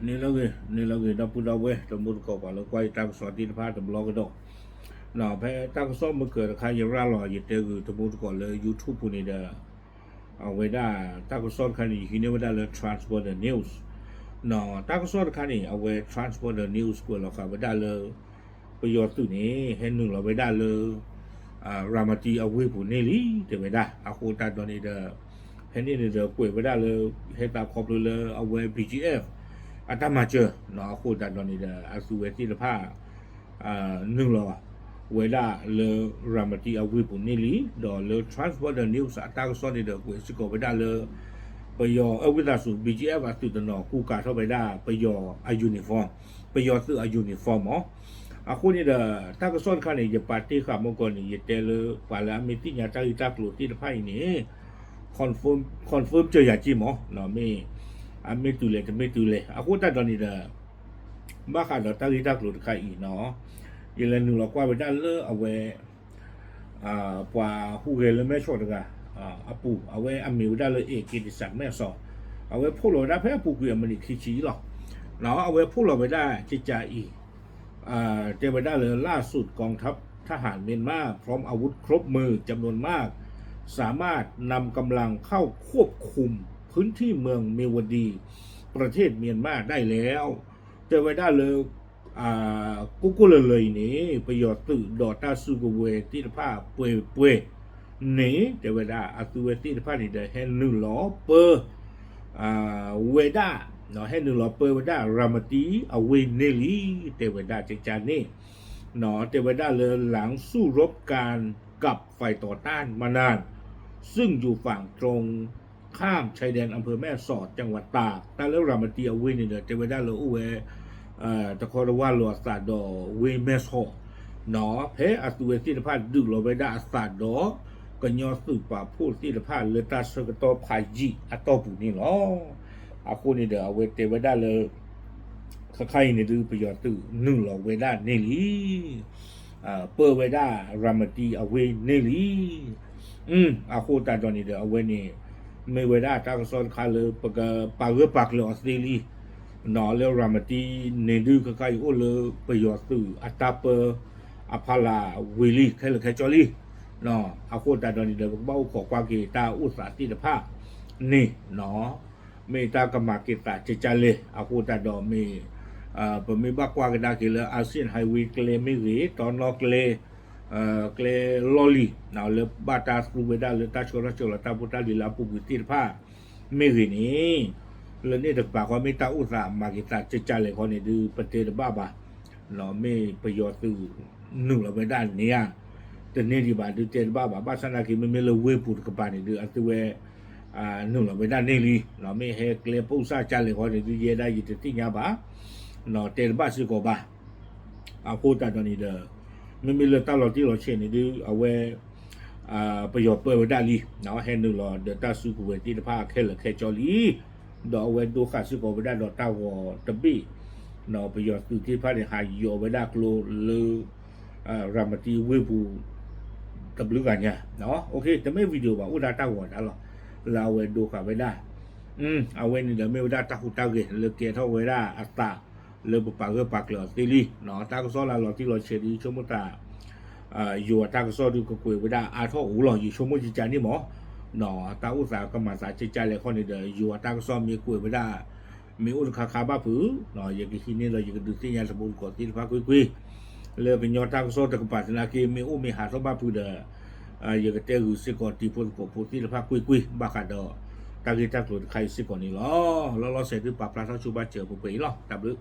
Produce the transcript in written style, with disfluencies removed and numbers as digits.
ni lagi dapur dawe tembur kau kalau kau tak suatu tempat blog itu. Nah, tak so muka kaya ralo itu tembur kau le YouTube pun ada. Aweda tak so kan ini aweda le transport the news. Nah, tak so kan ni aweda transport the news kau lah kau aweda le ประโยชน์ตัวนี้เห็นหนึ่งเราไปได้เลยรามาตีเอาไว้ผู้นี้ลีเดี๋ยวไปได้เอาโคตรตอนนี้เด้อเห็นนี่เดี๋ยวป่วยไปได้เลยเห็นตาครบเลยเอาไว้ BGF อาตมาเจอเนาะโคตรตอนนี้เด้ออาสุเวทีละผ้าหนึ่งเราเวลาเลยรามาตีเอาไว้ผู้นี้ลีเดี๋ยวเลย transport the news อาตาก็สอนเดี๋ยวป่วยสกอไปได้เลยประโยชน์เวลาสู BGF อาสุดเนาะคู่การเข้าไปได้ประโยชน์อายูนิฟอร์มประโยชน์ซื้ออายูนิฟอร์มอ๋อaku ni dah tak keson kan ni je parti kamu kau ni je tele pala meeting yang cari tak keluar di depan ini confirm je ya cimo no me ame tule aku tak tahu ni dah bakal dah cari tak keluar dekat ini no jalan nu lakwa benda le awe pa huge le me shot ga apu awe ame benda le ke di sak me so awe polo da phe apu ku ya mani khichi lo no awe polo benda cicaiเจอไปได้เลยล่าสุดกองทัพทหารเมียนมาพร้อมอาวุธครบมือจำนวนมากสามารถนำกำลังเข้าควบคุมพื้นที่เมืองเมวดีประเทศเมียนมาได้แล้วเจอไปได้เลยกุกุเลยนี่ประโยชน์ตื่นดอตาซูกเวติภาเปนี่เจอไปได้อัตุเวติภาที่เดเฮนึล้อเปเวด้าเนาะให้หนึ่งล้อเปิดไว้ได้รามาตีเอาไว้เนลีเตวดาเจจานี่เนาะเตวดาเลยหลังสู้รบการกับฝ่ายต่อต้านมานานซึ่งอยู่ฝั่งตรงข้ามชายแดนอำเภอแม่สอดจังหวัดตากแต่แล้วรามาตีเอาไว้เนี่ยเตวดาเลยอุ้ยตะคอร์ว่าหลวงสาดอเวเมสโฮเนาะเพออัตุเวติภาดึกเราไปได้สาดอก็ยอสืบป่าพูดติภาเลตาสกตอพาจีอัตอปุนี่เนาะอาคูนี่เดี๋ยวเอาไว้เตะไว้ได้เลยใครนี่ดูประโยชน์ตื่นหนึ่งหลอกไว้ได้เนลีเปิดไว้ได้รามาตีเอาไว้เนลีอาคูตาตอนนี้เดี๋ยวเอาไว้นี่ไม่ไว้ได้ตากซ้อนคาเลยปากเลยออสเตรเลียหนอแล้วรามาตีเนดูใครโอ้เลยประโยชน์ตื่นอัตราเปอร์อพาลาวิลลี่ใครเลยใครจอลี่หนออาคูตาตอนนี้เดี๋ยวเบ้าขอความเกตาอุตสาหติภาพนี่หนอเมตากรรมกิตาเจจาเลaku tak ada me pemibak kwa kada kila ASEAN highway kle me re ton lo kle loli na le batas pubeda le ta chora chola ta puta di la pu butir pha me re ni le ni de pa kwa me ta usa ma kitaเจจาเลko ni du pate de ba no me ประโยชน์tu nu la be da ni ya de ni di ba du te ba ba sana ki me le we pu ka pa ni du atweนู่นเราไปด้านนี้ลีเราไม่เฮกเลปูซาจันเลยคนเดียวได้ยินที่ยาบ้าเนาะเตลบ้าสิโกบ้าเอาพูดตอนนี้เด้อไม่มีเรื่องตลอดที่เราเช่นนี้ดูเอาไว้ประโยชน์เปิดไว้ได้ลีเนาะเห็นดูเราเดือดตาสุกุเวทีผ้าแค่ละแค่จอลีดอกเอาไว้ดูขาสิโกไปได้ดอกตาหัวตะบี้เนาะประโยชน์ที่ผ้าเนี่ยหายโยไว้ได้กลัวเลยรามาตีเวบูตะบลึกันเนี่ยเนาะโอเคจะไม่วิดีโอว่าอุดาตาหัวนั่นหรอเราเวดูขับไว้ได้เอาไว้นี่เดี๋ยวไม่ได้ตาหูตาเกลือเกท่าไว้ได้อัตตาเลือปากเลือปากเหลือตีลีเนาะตากซ้อเราที่เราเชียร์ดีชั่วโมงตาอยู่ตากซ้อดูก็คุยไว้ได้อาท่อหูเราอยู่ชั่วโมงจิตใจนี่หมอเนาะตาอุตสาหกรรมสายจิตใจเลยคนนี้เดี๋ยวอยู่ตากซ้อมีคุยไว้ได้มีอุตคาบ้าผือเนาะอย่างที่นี่เราอยู่กันดูที่ยานสมุนก่อนที่พักคุยเลือเป็นยอดตากซ้อตะกบปัสนาคีมีมีหาสบ้าผือเด้ออย่างเตอสิก่อนที่พ้นกับผู้ที่พักคุยบ้าขาดตากิตาหลุดใครสิก่อนนี่ล้อเสร็จหรือปรับปลาเท่าชูบาเจอผู้ไปล้อตับลึก